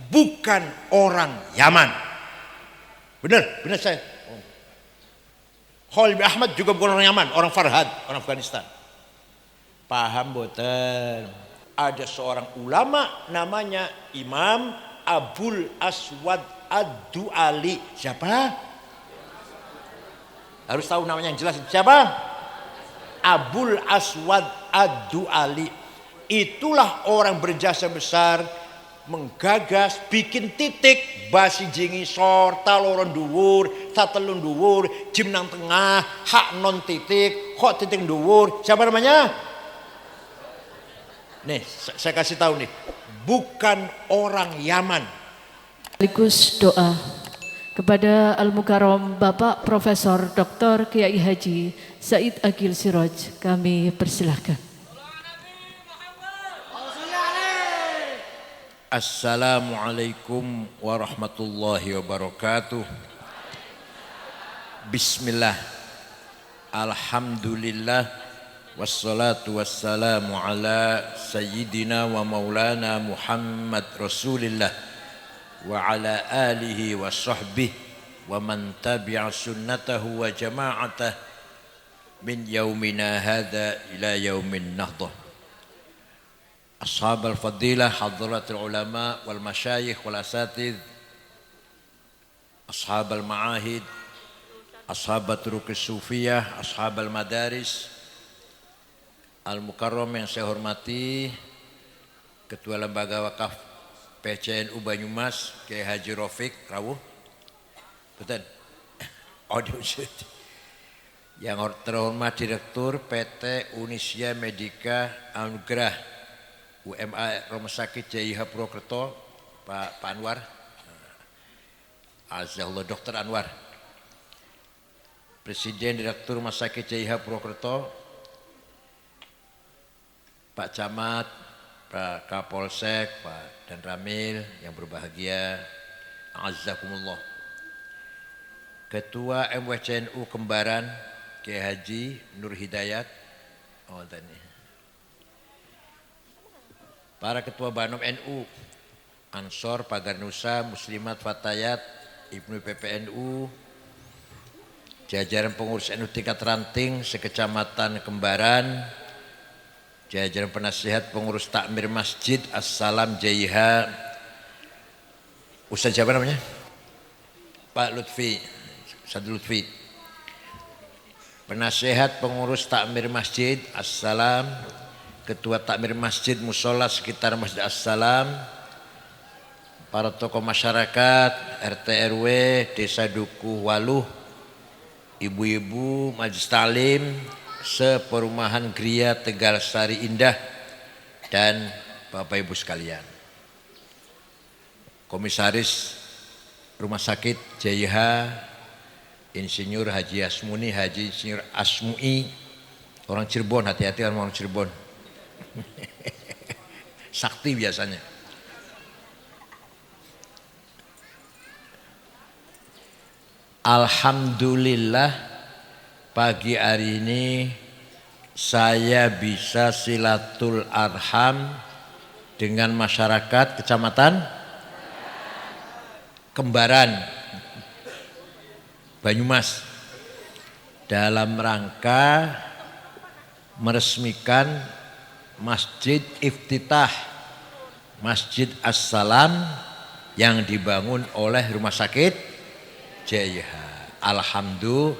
bukan orang Yaman. Benar saya. Khalid bin Ahmad juga bukan orang Yaman, orang Farhad, orang Afghanistan. Paham boten? Ada seorang ulama namanya Imam Abul Aswad Ad-Du'ali. Siapa? Harus tahu namanya yang jelas. Siapa? Abul Aswad Ad-Du'ali. Itulah orang berjasa besar, menggagas bikin titik basi jingi sor taloron dhuwur tatelun dhuwur jim nang tengah hak non titik kok titik dhuwur. Siapa namanya? Nih saya kasih tahu nih, bukan orang Yaman. Sekaligus doa kepada Al-Mukarram Bapak Profesor Dr. Kiai Haji Said Agil Siraj, kami persilahkan. Assalamualaikum warahmatullahi wabarakatuh. Bismillah, alhamdulillah, wassalatu wassalamu ala sayyidina wa maulana Muhammad Rasulillah wa ala alihi wa sahbihi wa man tabi'a sunnatahu wa jama'atah min yaumina hadha ila yaumin nahdah. Ashab al-fadilah, hadratul ulama wal masyayikh wal asatidh, ashab al-ma'ahid, ashab turuk sufiyah, ashab al-madaris, al-mukarram yang saya hormati, Ketua Lembaga Wakaf PCNU Banyumas, Kiai Haji Rafiq Rawuh. Betul? Audio shoot. Yang terhormat Direktur PT Unisya Medika Anugerah UMA Rumah Sakit JIH Purwokerto, Pak Anwar, Azallah Dr. Anwar, Presiden Direktur Rumah Sakit JIH Purwokerto, Pak Camat, Pak Kapolsek, Pak Dan Ramil yang berbahagia, azakumullah. Ketua MWCNU Kembaran, Kiai Haji Nur Hidayat, para ketua Banom NU, Ansor, Pagar Nusa, Muslimat, Fatayat, Ibnu PPNU, jajaran pengurus NU tingkat ranting sekecamatan Kembaran, jajaran penasihat pengurus takmir Masjid Assalam JIH, Ustaz siapa namanya? Pak Lutfi, Ustaz Lutfi, penasihat pengurus takmir Masjid Assalam, Ketua Takmir Masjid Musola sekitar Masjid Assalam, para tokoh masyarakat, RT RW, Desa Dukuh Waluh, ibu-ibu, Majelis Talim, seperumahan Gria Tegal Sari Indah, dan Bapak Ibu sekalian. Komisaris Rumah Sakit JIH, Insinyur Haji Asmuni, Haji Insinyur Asmui, orang Cirebon, hati-hati orang Cirebon. Sakti biasanya. Alhamdulillah pagi hari ini saya bisa silatul arham dengan masyarakat Kecamatan Kembaran Banyumas dalam rangka meresmikan Masjid Iftitah Masjid Assalam yang dibangun oleh Rumah Sakit JIH. Alhamdulillah.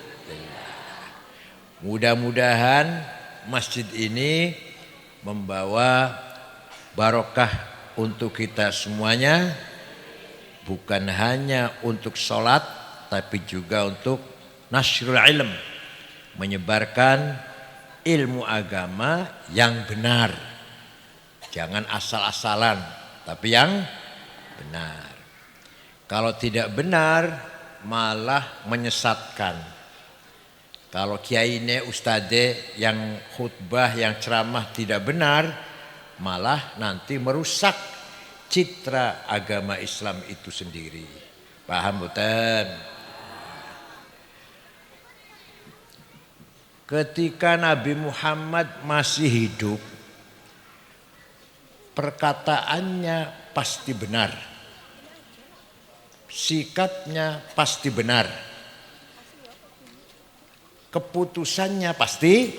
Mudah-mudahan masjid ini membawa barokah untuk kita semuanya, bukan hanya untuk sholat tapi juga untuk nasrul ilm, menyebarkan ilmu agama yang benar. Jangan asal-asalan, tapi yang benar. Kalau tidak benar malah menyesatkan. Kalau kiai ustadze yang khutbah, yang ceramah tidak benar, malah nanti merusak citra agama Islam itu sendiri. Paham betul? Ketika Nabi Muhammad masih hidup, perkataannya pasti benar. sikapnya pasti benar, keputusannya pasti,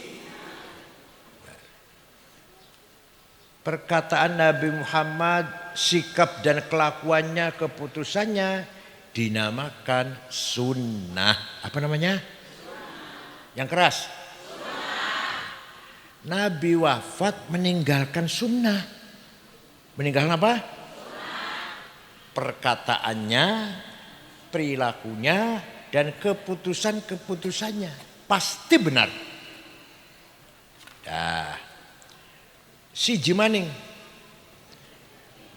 perkataan Nabi Muhammad, sikap dan kelakuannya, keputusannya dinamakan sunnah. Apa namanya? Yang keras. Nabi wafat meninggalkan sunnah. Meninggalkan apa? Perkataannya, perilakunya, dan keputusan-keputusannya pasti benar. Nah, siji maning,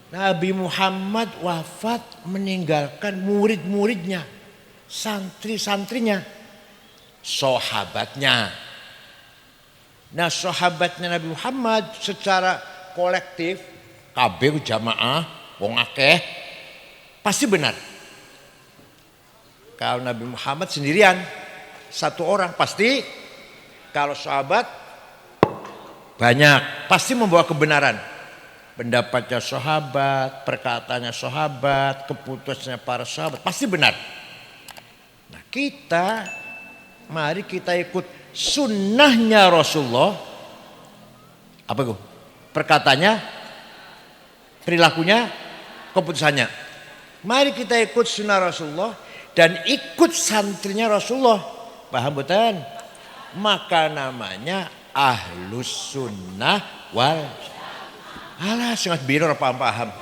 Nabi Muhammad wafat meninggalkan murid-muridnya, santri-santrinya, sahabatnya. Nah, sahabatnya Nabi Muhammad secara kolektif, kabeh jamaah, wong akeh, pasti benar. Kalau Nabi Muhammad sendirian, satu orang pasti, kalau sahabat banyak, pasti membawa kebenaran. Pendapatnya sahabat, perkataannya sahabat, keputusannya para sahabat, pasti benar. Nah, mari kita ikut sunnahnya Rasulullah. Apa itu? Perkataannya, perilakunya, keputusannya. Mari kita ikut sunnah Rasulullah dan ikut santrinya Rasulullah. Paham betul? Maka namanya ahlus sunnah wal. Alah, sangat biru paham.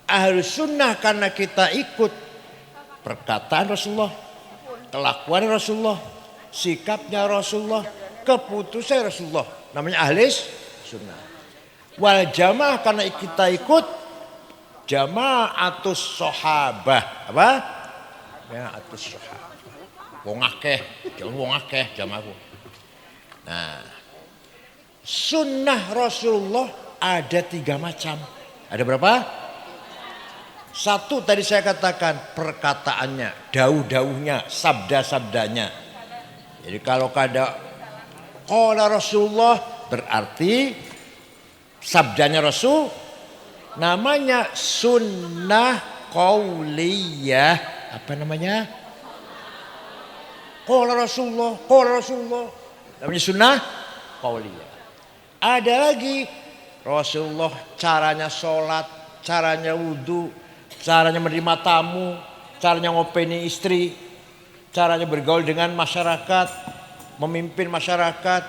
Ahlus sunnah karena kita ikut perkataan Rasulullah, kelakuan Rasulullah, sikapnya Rasulullah, keputusan Rasulullah. Namanya ahlus sunnah. Wal jamaah karena kita ikut jamaatus sahabah. Apa? Jamaatus sahabah. Wong akeh, jangan wong akeh jamaahku. Nah, sunnah Rasulullah ada 3 macam. Ada berapa? 1 tadi saya katakan perkataannya, dauh-dauhnya, sabda-sabdanya. Jadi kalau ada qala Rasulullah berarti sabdanya Rasul, namanya sunnah qauliyah. Apa namanya? Qala Rasulullah, namanya sunnah qauliyah. Ada lagi Rasulullah caranya sholat, caranya wudhu, caranya menerima tamu, caranya ngopeni istri, caranya bergaul dengan masyarakat, memimpin masyarakat.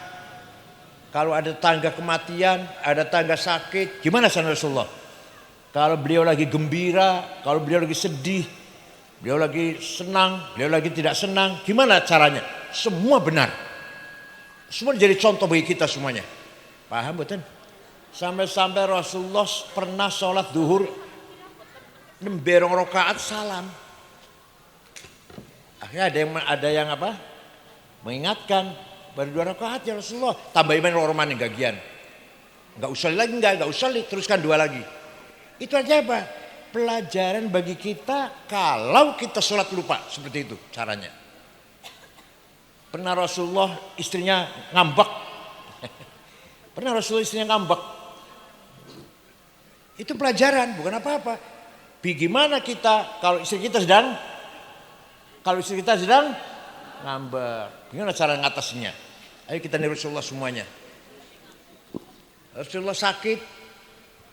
Kalau ada tangga kematian, ada tangga sakit, gimana sana Rasulullah? Kalau beliau lagi gembira, kalau beliau lagi sedih, beliau lagi senang, beliau lagi tidak senang, gimana caranya? Semua benar. Semua jadi contoh bagi kita semuanya. Paham betul? Sampai-sampai Rasulullah pernah sholat duhur, nemberong rakaat salam. Akhirnya ada yang apa? Mengingatkan, baru 2 rakaat ya Rasulullah. Tambah iman orang yang gagian. Enggak usah lagi, enggak usah teruskan 2 lagi. Itu aja apa? Pelajaran bagi kita kalau kita sholat lupa, seperti itu caranya. Pernah Rasulullah istrinya ngambek. Pernah Rasulullah istrinya ngambek. Itu pelajaran, bukan apa-apa. Bagaimana kita kalau istri kita sedang ngambek, gimana cara ngatasinya? Ayo kita niru Rasulullah semuanya. Rasulullah sakit,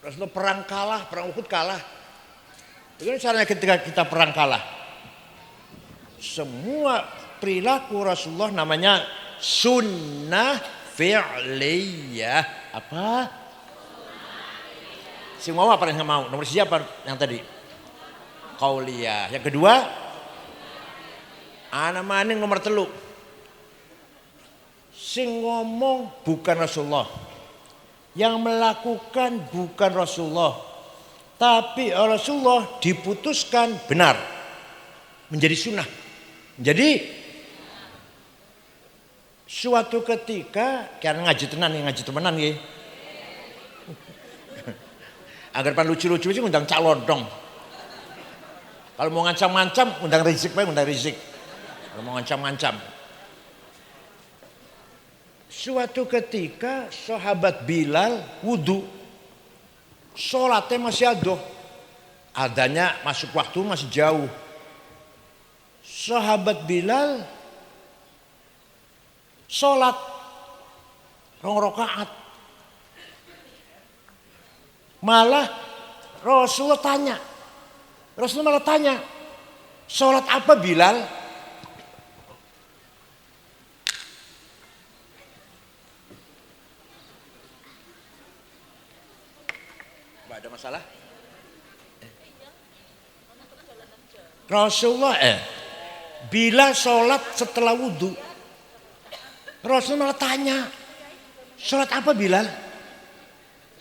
Rasulullah perang Uhud kalah. Bagaimana caranya ketika kita perang kalah? Semua perilaku Rasulullah namanya sunnah fi'liyah. Apa? Semua apa yang mau? Nomor siapa yang tadi? Qauliyah. Yang kedua, ana maning nomor 3. Sing ngomong bukan Rasulullah. Yang melakukan bukan Rasulullah. Tapi Rasulullah diputuskan benar. Menjadi sunnah. Jadi suatu ketika karena ngaji temenan ya. Agar pan lucu-lucu sih undang calon dong. Kalau mau ngancam-ngancam undang Rizik. Kalau mau ngancam-ngancam. Suatu ketika sahabat Bilal wudu. Sholatnya masih adoh. Adanya masuk waktu masih jauh. Sahabat Bilal sholat 2 rakaat. Malah Rasulullah malah tanya, sholat apa Bilal? Tidak ada masalah? Rasulullah Bilal sholat setelah wudhu. Rasulullah malah tanya, sholat apa Bilal?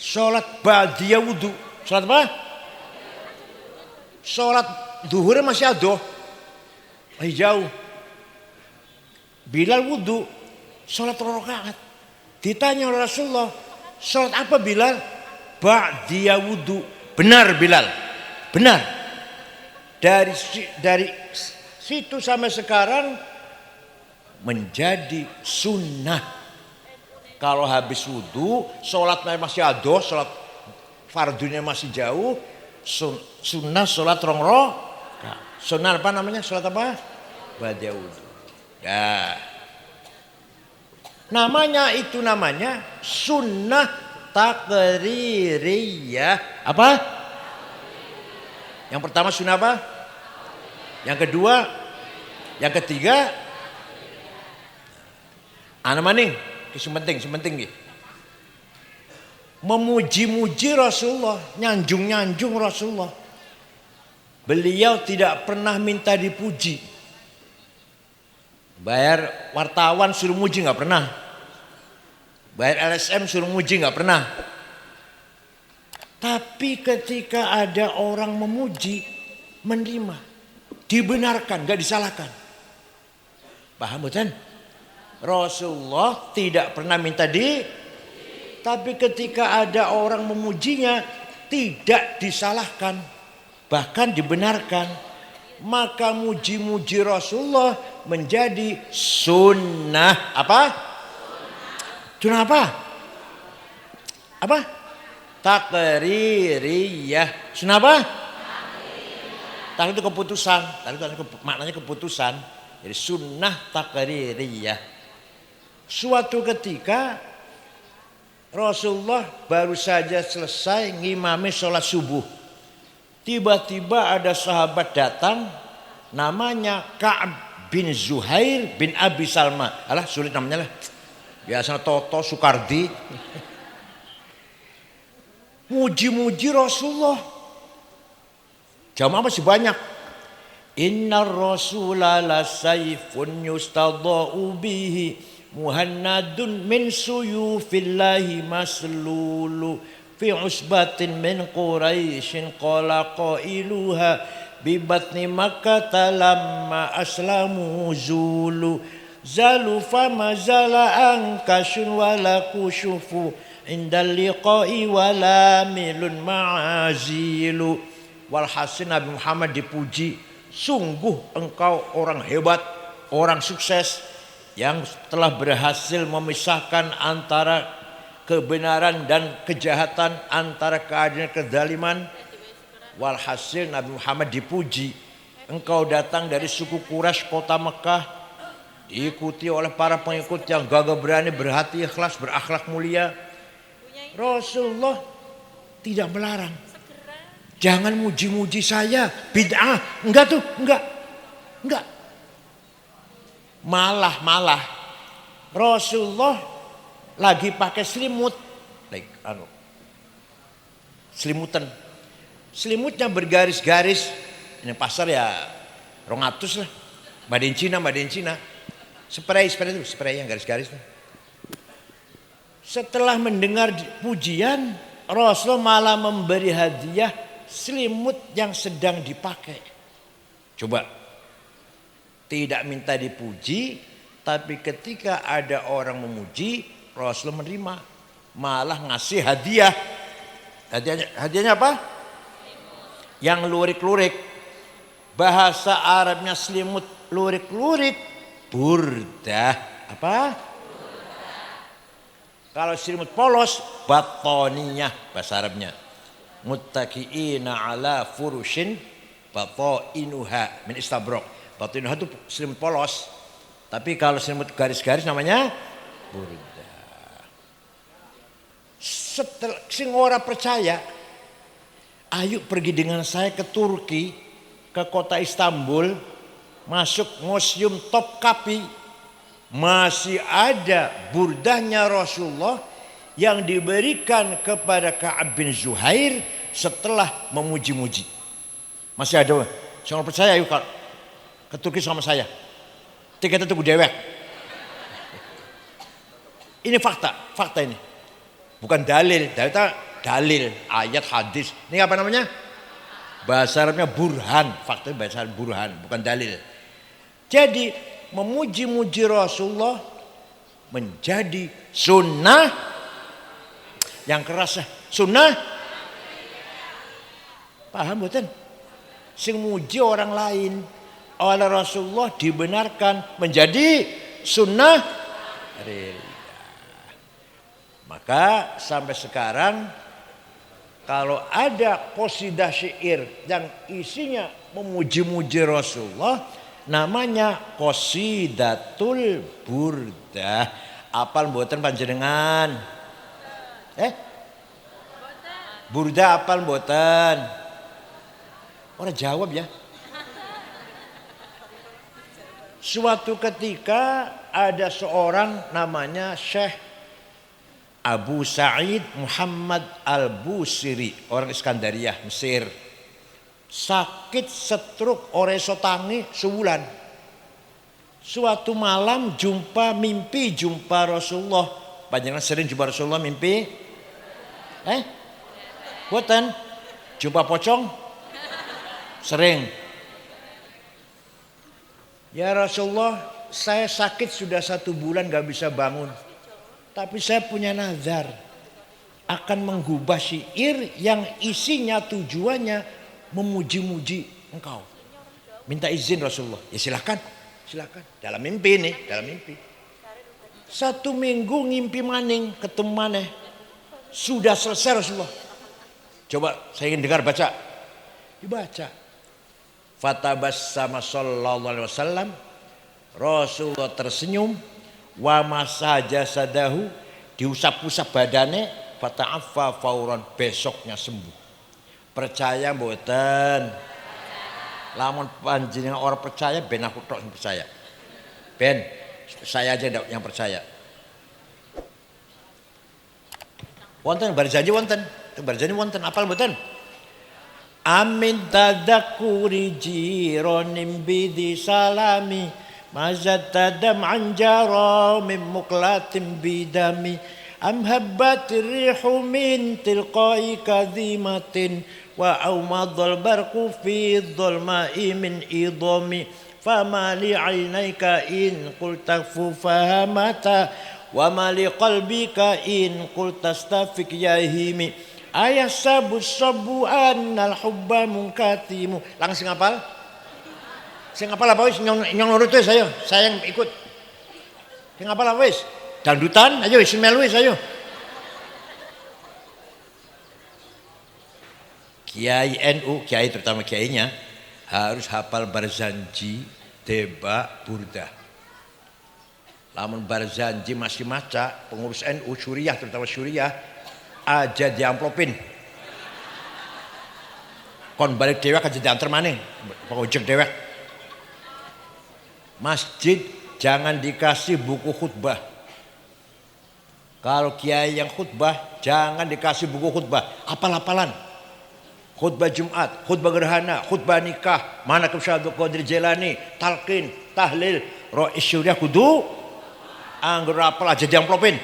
Sholat ba'diyah wudhu. Sholat apa? Sholat duhur masih ada, masih jauh. Bilal wudhu, sholat 2 rakaat. Ditanya oleh Rasulullah, sholat apa Bilal? Ba'diyah wudhu. Benar Bilal, benar. Dari situ sampai sekarang menjadi sunnah. Kalau habis wudhu, sholat masih ada, sholat fardunya masih jauh, sunnah sholat 2 rakaat. Sunnah apa namanya? Sholat apa? Ba'da wudhu. Ya. Namanya sunnah takririyah. Apa? Yang pertama sunnah apa? Yang kedua, yang ketiga, ana maning, sementing gitu. Memuji-muji Rasulullah, nyanjung Rasulullah. Beliau tidak pernah minta dipuji. Bayar wartawan suruh muji nggak pernah. Bayar LSM suruh muji nggak pernah. Tapi ketika ada orang memuji, menerima, dibenarkan, nggak disalahkan. Paham bukan? Rasulullah tidak pernah minta tapi ketika ada orang memujinya tidak disalahkan, bahkan dibenarkan. Maka muji-muji Rasulullah menjadi sunnah. Apa? Sunnah apa? Apa? Takririyah. Sunnah apa? Takrir itu keputusan. Maknanya keputusan. Jadi sunnah takririyah. Suatu ketika Rasulullah baru saja selesai ngimami sholat subuh. Tiba-tiba ada sahabat datang, namanya Ka'ab bin Zuhair bin Abi Salma. Alah, sulit namanya lah. Biasanya Toto, Sukardi. Muji-muji Rasulullah. Jamaah masih banyak. Inna Rasulah la sayfun yustadha'u bihi. Muhannadun min suyufillahi maslulu fi usbatin min Quraisyin qala qailuha bi batni Makkah lamma aslamu zulu zalu fama zala ankashun wala kushufu indal liqa'i wala milun ma'azilu. Walhasil Nabi Muhammad dipuji, sungguh engkau orang hebat, orang sukses yang telah berhasil memisahkan antara kebenaran dan kejahatan, antara keadilan dan kezaliman. Walhasil Nabi Muhammad dipuji, engkau datang dari suku Quraisy kota Mekah, diikuti oleh para pengikut yang gagah berani, berhati ikhlas, berakhlak mulia. Rasulullah tidak melarang, jangan muji-muji saya, bid'ah, enggak. Malah Rasulullah lagi pakai selimut, selimutnya bergaris-garis. Ini pasar ya 200 lah, Made in China. Spray yang garis-garis. Setelah mendengar pujian, Rasulullah malah memberi hadiah selimut yang sedang dipakai. Coba. Tidak minta dipuji, tapi ketika ada orang memuji, Rasulullah menerima, malah ngasih hadiah. Hadiahnya apa? Yang lurik-lurik. Bahasa Arabnya selimut lurik-lurik, burdah. Apa? Burdah. Kalau selimut polos, batoniyah bahasa Arabnya. muttaqiina ala furushin batainuha min istabraq. Batainuha itu selimut polos. Tapi kalau selimut garis-garis namanya burda. Setelah sing ora percaya, ayo pergi dengan saya ke Turki, ke kota Istanbul, masuk museum Topkapi. Masih ada burdahnya Rasulullah yang diberikan kepada Ka'ab bin Zuhair setelah memuji-muji. Masih ada. Jangan percaya yuk ke Turki sama saya. Tiketnya tuh dewek. Ini fakta ini. Bukan dalil, dalil ayat hadis. Ini apa namanya? Bahasa Arabnya burhan, fakta bahasa Arab burhan, bukan dalil. Jadi memuji-muji Rasulullah menjadi sunnah yang keras. Sunnah, paham betul? Sing muji orang lain oleh Rasulullah dibenarkan menjadi sunnah. Maka sampai sekarang kalau ada qasidah syair yang isinya memuji-muji Rasulullah, namanya qasidatul burdah. Apal mboten panjenengan? Burdah apal mboten? Ora jawab ya. Suatu ketika ada seorang namanya Syekh Abu Sa'id Muhammad Al-Busiri, orang Iskandariyah, Mesir. Sakit stroke ora iso tangi sebulan. Suatu malam mimpi jumpa Rasulullah. Panjenengan sering jumpa Rasulullah mimpi? Boten? Jumpa pocong? Sering. Ya Rasulullah, saya sakit sudah 1 bulan gak bisa bangun. Tapi saya punya nazar akan menggubah syair yang isinya tujuannya memuji-muji engkau. Minta izin Rasulullah. Ya silakan. Dalam mimpi nih, dalam mimpi. 1 minggu ngimpi maning, ketemu maneh. Sudah selesai Rasulullah. Coba saya ingin dengar baca. Dibaca. Fatabassama sallallahu alaihi wasallam. Rasulullah tersenyum. Wa masaja sadahu. Diusap-usap badannya. Fata'affa fauran. Besoknya sembuh. Percaya mboten? Lamun panjenengan orang percaya ben aku tok sing percaya. Ben saya aja yang percaya. Wonten barjanji wonten. Barjanji wonten apal mboten? Amin tadzakuri jironim bidi salami mazat tadam anjara min muklatim bidami am habbatir rihu min tilqai kadhimatin wa aumadul barqu fi dhulma'i min idami fama li 'ainaika in qulta fahamata wa ma li qalbika in qulta stafik yahimi ayah sabu annal hubba munkatimu. Langsung hafal? Sing hafal apa wis nyong nurut wis ayo, saya yang ikut. Sing hafal apa wis? Dangdutan ayo wis melu wis ayo. Kiai NU, kiai terutama kiainya harus hafal Barzanji, Deba, Burda. Lamun Barzanji masih maca, pengurus NU Syuriah terutama Syuriah aja diamplopin. Kon balik dewek aja diantar maneh, pengojek dewek. Masjid jangan dikasih buku khutbah. Kalau kiai yang khutbah jangan dikasih buku khutbah, apal-apalan. Khutbah Jumat, khutbah gerhana, khutbah nikah, manaqib Syaikhul Qadir Jailani, talqin, tahlil, Rais Syuriah kudu anggur apal aja diamplopin.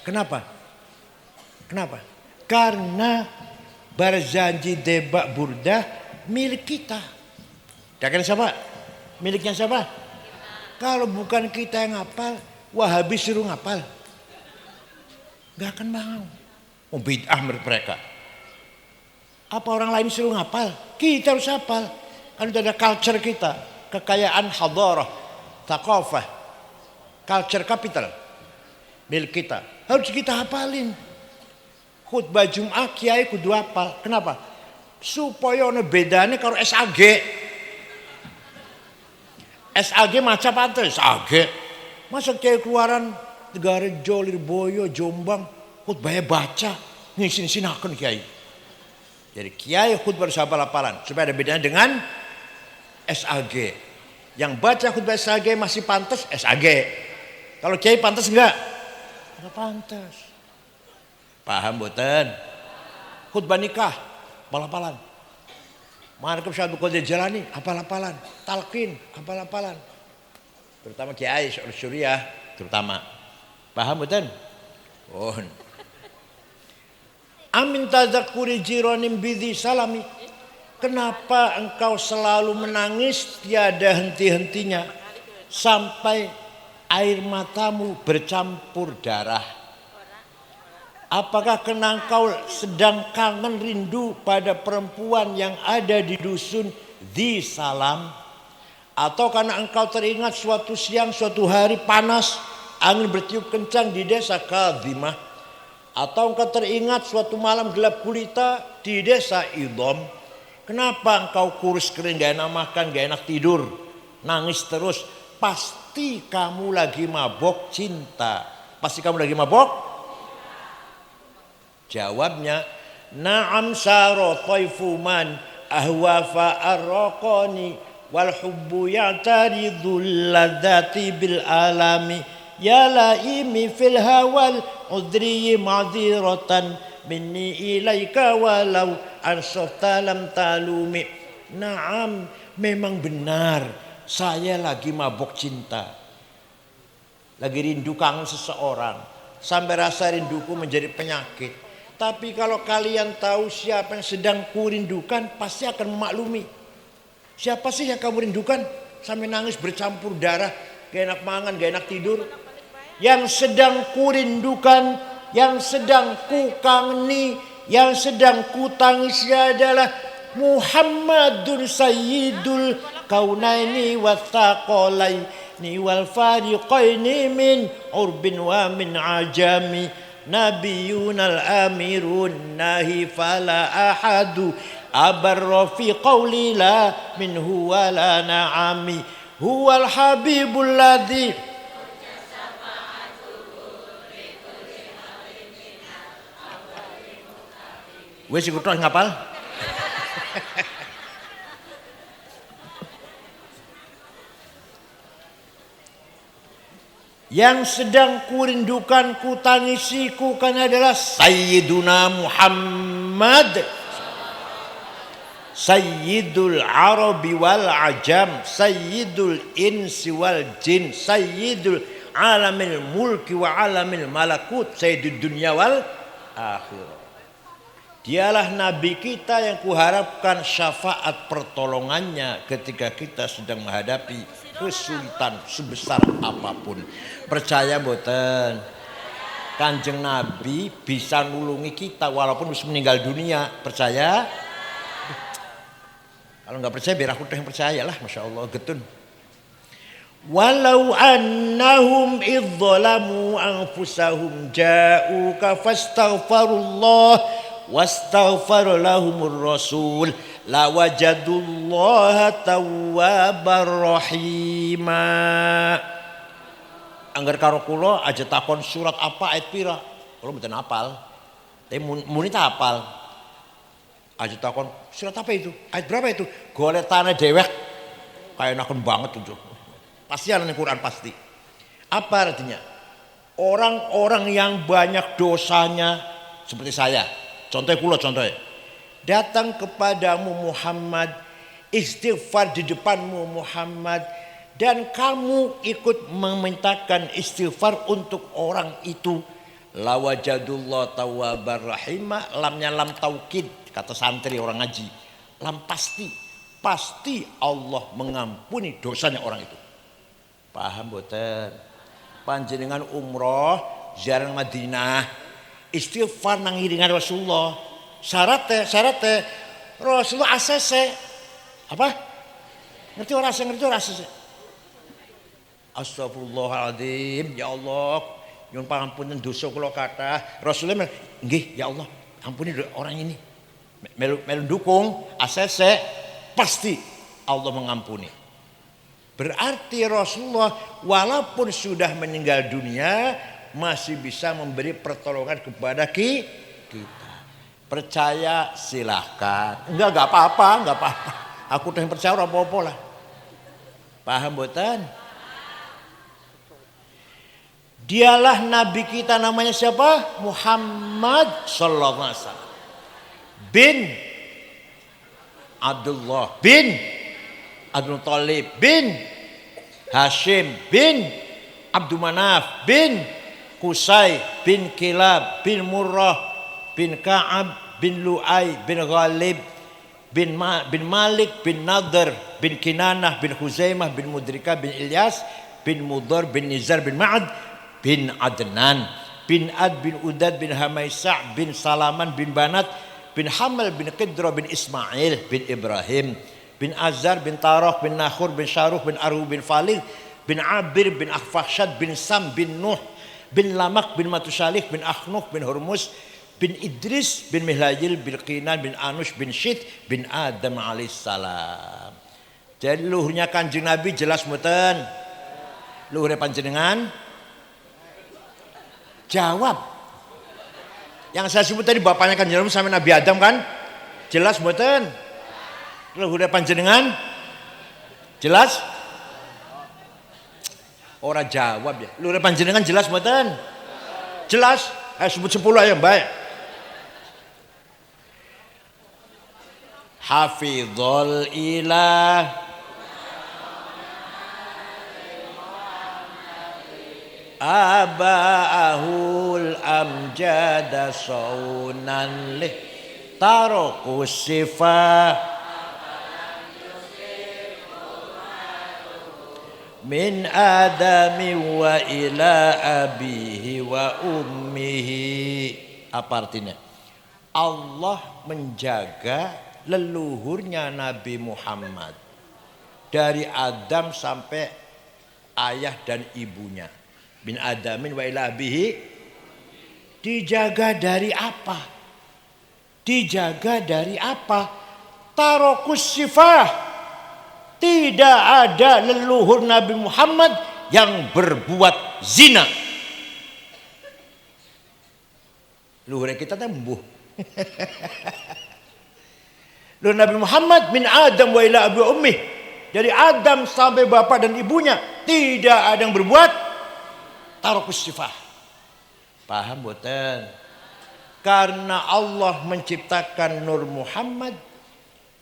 Kenapa? Karena Barzanji, Deba, Burda milik kita. Dakan siapa? Miliknya siapa? Kalau bukan kita yang ngapal, Wahabi suruh ngapal, gak akan mau. Bid'ah mereka. Apa orang lain suruh ngapal? Kita harus hafal. Kan itu ada culture kita, kekayaan hadarah, thaqafah, culture capital milik kita. Harus kita hafalin. khutbah Jumat kiai kudu apal. Kenapa? Supaya ono bedane karo SAG. SAG maca pantes, SAG. Masa kiai keluaran Tegarejo, Lirboyo, Jombang khutbahnya baca, ngisin-sinaken kiai. Jadi kiai khutbah harus hafal-hafalan supaya ada bedanya dengan SAG. Yang baca khutbah SAG masih pantas SAG. Kalau kiai pantas enggak? Enggak pantas. Paham boten? Khutbah nikah hafal-hafalan. Markab Syaikhul Qadir Jalani hafal-hafalan, talqin hafal-hafalan. Terutama kiai Suriah terutama. Paham boten? Oh. Amin tadzakuri jiranim bidhi salami. Kenapa engkau selalu menangis tiada henti-hentinya sampai air matamu bercampur darah? Apakah karena engkau sedang kangen rindu pada perempuan yang ada di dusun di Salam? Atau karena engkau teringat suatu siang, suatu hari panas, angin bertiup kencang di desa Kadhimah? Atau engkau teringat suatu malam gelap gulita di desa Idom? Kenapa engkau kurus kering, gak enak makan, gak enak tidur, nangis terus? Pasti kamu lagi mabok cinta. Pasti kamu lagi mabok? Jawabnya, na'am saro taifu man ahwa fa'arraqani wal hubbu ya'taridul ladzati bil alami ya laimi fil hawal udri ma'dziratan minni ilaika walau ansafta lam talumi. Naam, memang benar saya lagi mabok cinta, lagi rindu kangen seseorang sampai rasa rinduku menjadi penyakit. Tapi kalau kalian tahu siapa yang sedang kurindukan, pasti akan memaklumi. Siapa sih yang kamu rindukan sampai nangis bercampur darah, gak enak mangan, gak enak tidur? Yang sedang kurindukan, yang sedang kukangeni, yang sedang kutangisi adalah Muhammadun Sayyidul Kaunaini wathaqalaini wal fariqaini min urbin wa min ajami. Nabiyunal amirun nahi fala ahadu abarra fi qawli la minhu wala na'ami huwal habibul ladzi wis iku tok ngapal. Yang sedang kurindukan, kutangisi, kan adalah Sayyiduna Muhammad, Sayyidul Arabi wal Ajam, Sayyidul Insi wal Jin, Sayyidul Alamil Mulki wa Alamil Malakut, Sayyidul Dunya wal Akhirah. Dialah Nabi kita yang kuharapkan syafaat pertolongannya ketika kita sedang menghadapi kesulitan sebesar apapun. Percaya mboten? Kanjeng Nabi bisa nulungi kita walaupun harus meninggal dunia. Percaya? Kalau nggak percaya biar aku yang percaya lah. Masya Allah getun. Walau annahum idzalamu anfusahum ja'uka fastaghfirullah wastaghfar lahumur rasul la wajadullaha tawwabar rahima. Angger karo kula aja takon surat apa ayat pira, kula mboten hafal. Tapi muni ta hafal. Aja takon surat apa itu? Ayat berapa itu? Goletane dewek kaya enaken banget itu. Pasti ana ning Quran pasti. Apa artinya? Orang-orang yang banyak dosanya seperti saya. Contohnya kula contohnya. Datang kepadamu Muhammad, istighfar di depanmu Muhammad, dan kamu ikut memintakan istighfar untuk orang itu. La wajadullah tawwabar rahimah, lamnya lam taukid, kata santri orang ngaji. Lam pasti Allah mengampuni dosanya orang itu. Paham boten? Panjenengan umroh ziarah Madinah, istighfar nang iringan Rasulullah. Syaratnya Rasulullah ACC. Apa? Ngerti ora ACC? Astagfirullahaladzim, ya Allah, nyuwun pangapunten dosa kula kathah. Rasulullah nggih ya Allah, ampuni orang ini. Melu dukung ACC, pasti Allah mengampuni. Berarti Rasulullah walaupun sudah meninggal dunia masih bisa memberi pertolongan kepada kita. Percaya silahkan. Enggak apa-apa. Aku udah percaya apa-apa lah. Paham boten? Dialah nabi kita, namanya siapa? Muhammad sallallahu alaihi wasallam bin Abdullah bin Abdul Thalib bin Hashim bin Abdul Manaf bin Qusay bin Kilab bin Murrah bin Ka'ab bin Lu'ay bin Ghalib bin Malik bin Nadr bin Kinanah bin Huzaimah bin Mudrikah bin Ilyas bin Mudhar bin Nizar bin Ma'ad bin Adnan bin Ad bin Udad bin Hamaisa' bin Salaman bin Banat bin Hamal bin Qidra bin Ismail bin Ibrahim bin Azar bin Tarah bin Nakhur bin Syaruh bin Arhu bin Falil bin Abir bin Akhfashad bin Sam bin Nuh bin Lamak bin Matusalih bin Akhnuh bin Hurmus bin Idris bin Mihlayil bin Qinan bin Anush bin Syith bin Adam alaihissalam. Jadi luhurnya Kanjeng Nabi jelas mboten? Luhurnya panjenengan? Jawab. Yang saya sebut tadi bapaknya Kanjeng Nabi sampai Nabi Adam kan? Jelas mboten? Luhurnya panjenengan? Jelas? Orang jawab ya. Luhurnya panjenengan jelas mboten? Jelas? Sebut 10 aja baik. Hafizul ilah aba'ahul amjada saunan lih taroku sifah min adami wa ila abihi wa ummihi. Apa artinya? Allah menjaga leluhurnya Nabi Muhammad dari Adam sampai ayah dan ibunya. Bin adamin wa ila abihi. Dijaga dari apa? Dijaga dari apa? Tarokus sifah. Tidak ada leluhur Nabi Muhammad yang berbuat zina. Leluhur kita tembuh. Leluhur Nabi Muhammad min Adam wa ila abi ummih. Dari Adam sampai bapak dan ibunya tidak ada yang berbuat tarokus sifah. Paham boten? Karena Allah menciptakan Nur Muhammad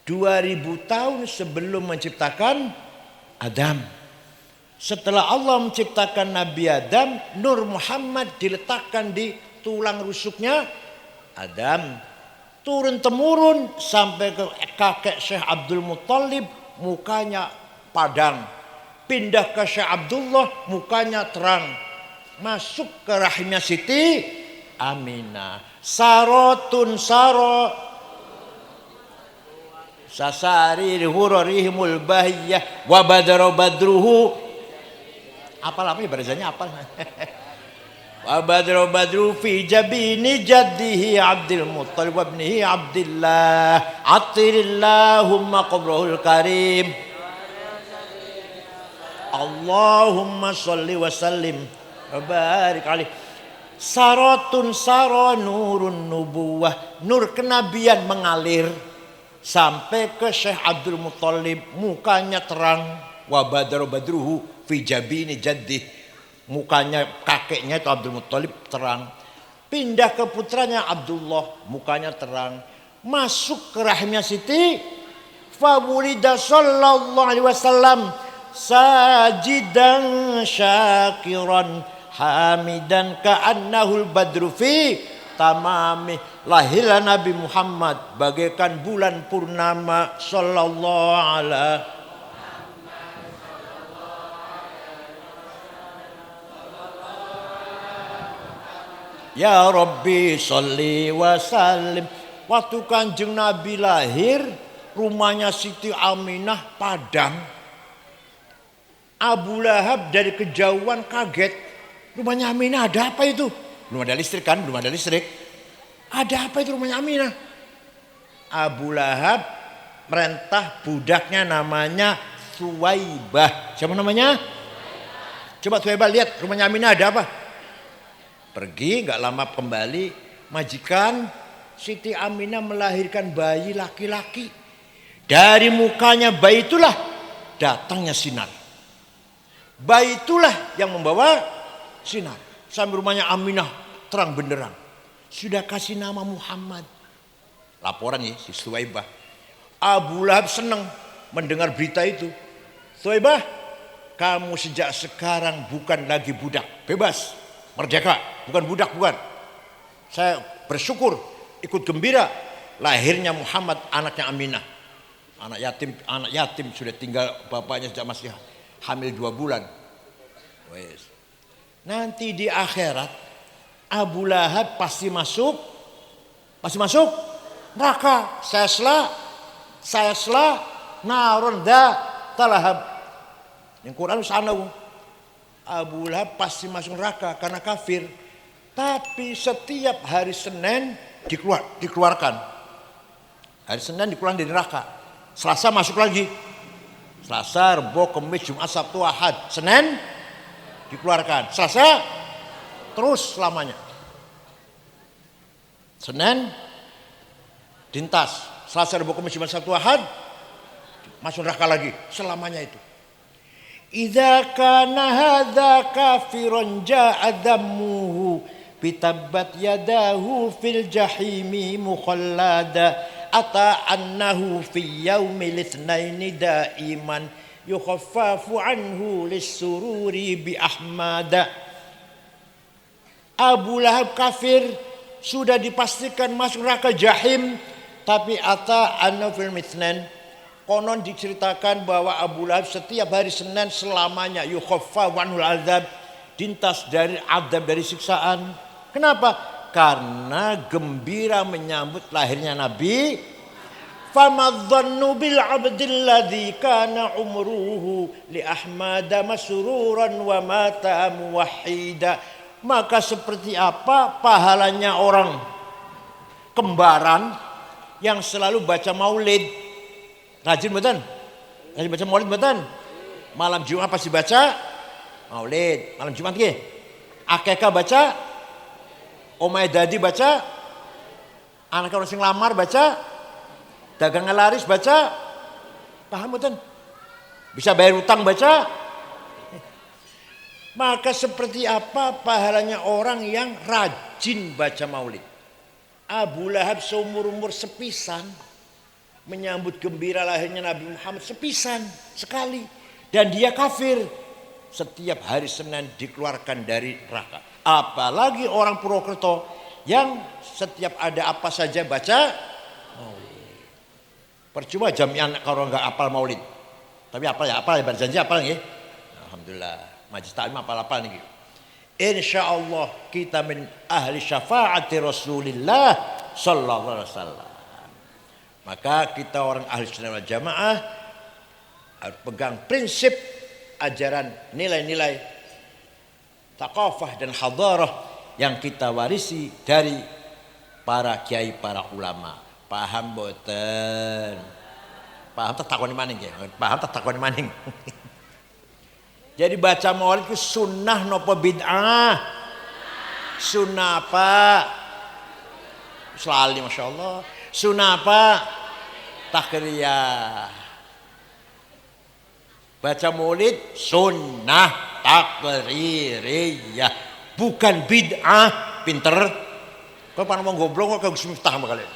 2000 tahun sebelum menciptakan Adam. Setelah Allah menciptakan Nabi Adam, Nur Muhammad diletakkan di tulang rusuknya Adam. Turun temurun sampai ke kakek Syekh Abdul Muttalib, mukanya padang. Pindah ke Syekh Abdullah, mukanya terang. Masuk ke rahimnya Siti Aminah. Sarotun saro sasari hurarihimul bahiyah wa badaro badruhu. Apal apa ya barazannya apal. Wa badaro badru fi jabini jaddihi Abdul Muttalib wa ibnihi Abdillah atirillahumma qabrahul karim. Allahumma sholli wa sallim wa barik alaih. Sarotun saro nurun nubuwah. Nur kenabian mengalir sampai ke Syekh Abdul Muttalib, mukanya terang. Wa badaro badruhu fi jabini jaddihi. Mukanya kakeknya itu Abdul Muttalib terang. Pindah ke putranya Abdullah, mukanya terang. Masuk ke rahimnya Siti. Fawulida sallallahu alaihi wasallam sajidan syakiran hamidan ka'annahul badru fi tamami. Lahirlah Nabi Muhammad bagaikan bulan purnama sallallahu alaihi. Ya Rabbi sholli wa sallim. Waktu Kanjeng Nabi lahir, rumahnya Siti Aminah padam. Abu Lahab dari kejauhan kaget. Rumahnya Aminah ada apa itu? Belum ada listrik kan? Belum ada listrik. Ada apa itu rumahnya Aminah? Abu Lahab merintah budaknya namanya Suwaibah. Siapa namanya? Coba Suwaibah lihat rumahnya Aminah ada apa? Pergi nggak lama kembali, majikan Siti Aminah melahirkan bayi laki-laki. Dari mukanya bayi itulah datangnya sinar. Bayi itulah yang membawa sinar. Sampai rumahnya Aminah terang benderang. Sudah kasih nama Muhammad. Laporan ya si Suwaibah. Abu Lahab senang mendengar berita itu. Suwaibah, kamu sejak sekarang bukan lagi budak. Bebas, merdeka. Bukan budak, bukan. Saya bersyukur, ikut gembira. Lahirnya Muhammad, anaknya Aminah. Anak yatim sudah tinggal bapaknya sejak masih hamil 2 bulan. Wes. Nanti di akhirat Abu Lahab pasti masuk neraka. Saya sela narun talahab. Yang Quran sana Abu Lahab pasti masuk neraka karena kafir. Tapi setiap hari Senin dikeluarkan. Hari Senin dikeluarkan dari neraka. Selasa masuk lagi. Selasa, Rebo, Kamis, Jumat, Sabtu, Ahad. Senin dikeluarkan. Selasa terus selamanya. Senin dintas. Selasa, Rebo, Kamis, Jumat, Sabtu, Ahad masuk neraka lagi. Selamanya itu. Idza kana hadza kafiran ja'a dammuhu bitabbat yadahu fil jahimi mukhallada ata annahu fi yaumil itsnaini daiman yukhaffafu anhu lis-sururi bi ahmada. Abu Lahab kafir sudah dipastikan masuk neraka jahim, tapi ata annahu fil itsnain, konon diceritakan bahwa Abu Lahab setiap hari Senin selamanya yukhaffafu anhu al-azab, dintas dari azab, dari siksaan. Kenapa? Karena gembira menyambut lahirnya Nabi. Famadhannu bil abdil ladzi kana umruhu li ahmada masruran wa mata muwahhida. Maka seperti apa pahalanya orang kembaran yang selalu baca maulid? Rajin betul? Rajin baca maulid betul? Malam Jumat pasti baca maulid. Malam Jumat nggih. Akekah baca? Omai dadi baca, anak orang sing lamar baca, dagang laris baca, paham betul? Bisa bayar utang baca. Maka seperti apa pahalanya orang yang rajin baca maulid? Abu Lahab seumur-umur sepisan menyambut gembira lahirnya Nabi Muhammad sepisan sekali, dan dia kafir. Setiap hari Senin dikeluarkan dari neraka. Apalagi orang Purwokerto yang setiap ada apa saja baca maulid. Percuma jamiah kalau nggak apal maulid. Tapi apal ya berjanji apal nih. Alhamdulillah, majlis taklim apal nih. Insyaallah kita min ahli syafaati Rasulillah sallallahu alaihi wasallam. Maka kita orang ahli sunnah wal jamaah harus pegang prinsip ajaran nilai-nilai thaqafah dan hadarah yang kita warisi dari para kiai, para ulama. Paham boten? Paham tak takoni maning ya? Paham tak takoni maning? Jadi baca maulid itu sunnah nopo bid'ah? Sunnah apa? Selali Masya Allah. Sunnah apa? Takriyah. Baca maulid sunnah takririyah, bukan bid'ah. Pinter. Kau pernah mau goblok kok Gus Miftah sama kalian.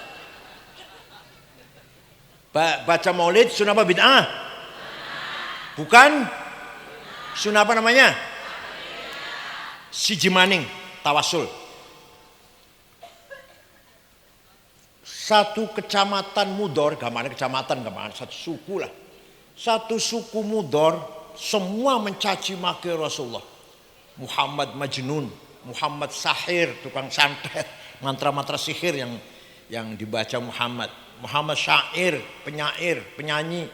Baca maulid sunnah apa bid'ah? Bukan. Sunnah apa namanya? Siji maning tawasul. Satu kecamatan Mudor, gamane kecamatan, gamane satu suku lah. Satu suku Mudor semua mencaci maki Rasulullah. Muhammad Majnun, Muhammad Sahir, tukang santet, mantra-mantra sihir yang dibaca Muhammad. Muhammad syair, penyair, penyanyi.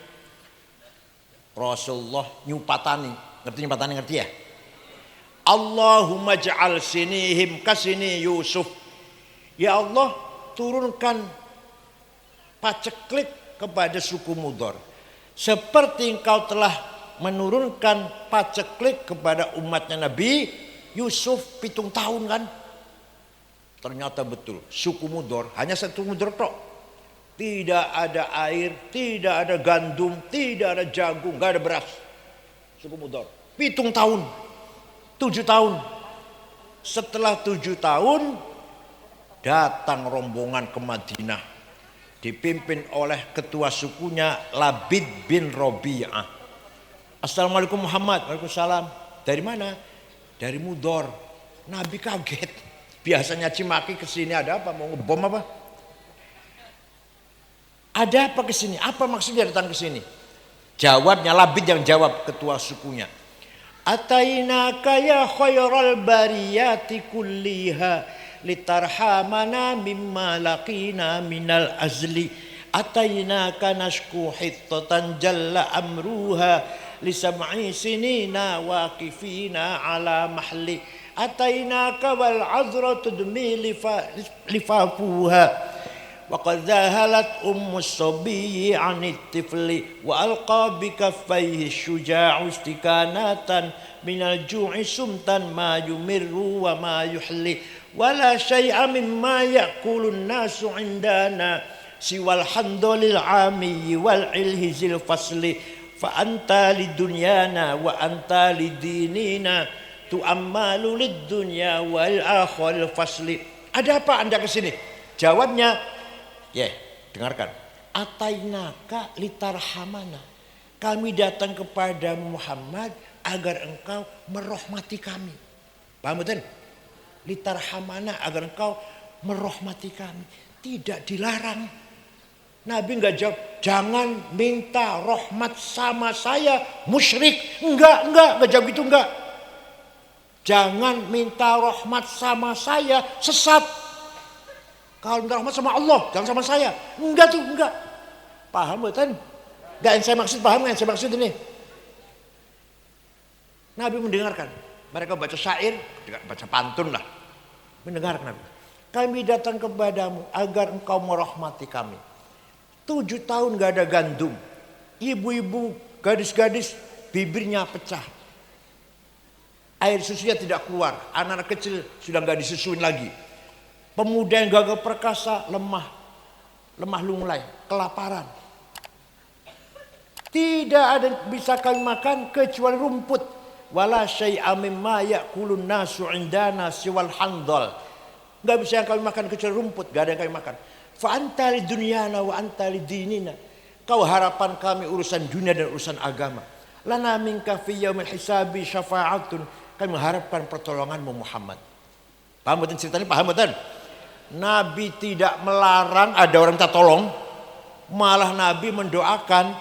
Rasulullah nyupatani, ngerti ya? Allahumma ja'al sinihim kasini Yusuf. Ya Allah, turunkan paceklik kepada suku Mudor. Seperti engkau telah menurunkan paceklik kepada umatnya Nabi Yusuf 7 tahun kan. Ternyata betul suku Mudor, hanya satu Mudor tok. Tidak ada air, tidak ada gandum, tidak ada jagung, gak ada beras. Suku Mudor 7 tahun, 7 tahun. Setelah 7 tahun datang rombongan ke Madinah dipimpin oleh ketua sukunya Labid bin Robi'ah. Assalamualaikum Muhammad. Waalaikumsalam. Dari mana? Dari Mudor. Nabi kaget. Biasanya Cimaki kesini ada apa? Mau ngebom apa? Ada apa kesini? Apa maksudnya datang kesini? Jawabnya Labid yang jawab, ketua sukunya. Atainaka ya khairal bariyati kulliha litarhamana mimma laqina minal azli. Atainaka nashku hittatan jalla amruha lisab'i sinina waqifina ala mahli. Atainaka wal azra tudmi lifafuha وقد ذهلت الصبي عن الطفل وألقى بكفيه الشجاع استكانة من الجوع سمتا ما يمر وما يحلي ولا شيء مما يأكل الناس عندنا سوى الحنظل العامي والعلهز الفصل فأنت لدنيانا وأنت لديننا تؤمل للدنيا والآخر الفصل. Ada apa Anda kesini? Jawabnya, dengarkan. Atainaka litarhamana. Kami datang kepada Muhammad agar engkau merahmati kami. Paham betul? Litarhamana, agar engkau merahmati kami. Tidak dilarang. Nabi enggak jawab, jangan minta rahmat sama saya, musyrik. Enggak jawab itu enggak. Jangan minta rahmat sama saya, sesat. Kalau minta rahmat sama Allah, jangan sama saya. Enggak. Paham betul? Enggak yang saya maksud, paham yang saya maksud ini? Nabi mendengarkan. Mereka baca syair, baca pantun lah. Mendengarkan Nabi. Kami datang kepadamu agar engkau merahmati kami. 7 tahun gak ada gandum. Ibu-ibu, gadis-gadis, bibirnya pecah. Air susunya tidak keluar. Anak-anak kecil sudah gak disusuin lagi. Pemuda yang gagah perkasa lemah lunglai, kelaparan. Tidak ada bisa kami makan kecuali rumput. Wala syai'a mimma ya'kulun nasu indana siwal handal. Enggak bisa yang kami makan kecuali rumput, enggak ada yang kami makan. Fa anta lidunyana wa anta lidinina. Kau harapan kami urusan dunia dan urusan agama. Lana minka fi yaumil hisabi syafa'atun. Kami mengharapkan pertolonganmu Muhammad. Paham betul ceritanya? Paham betul? Nabi tidak melarang ada orang minta tolong, malah Nabi mendoakan,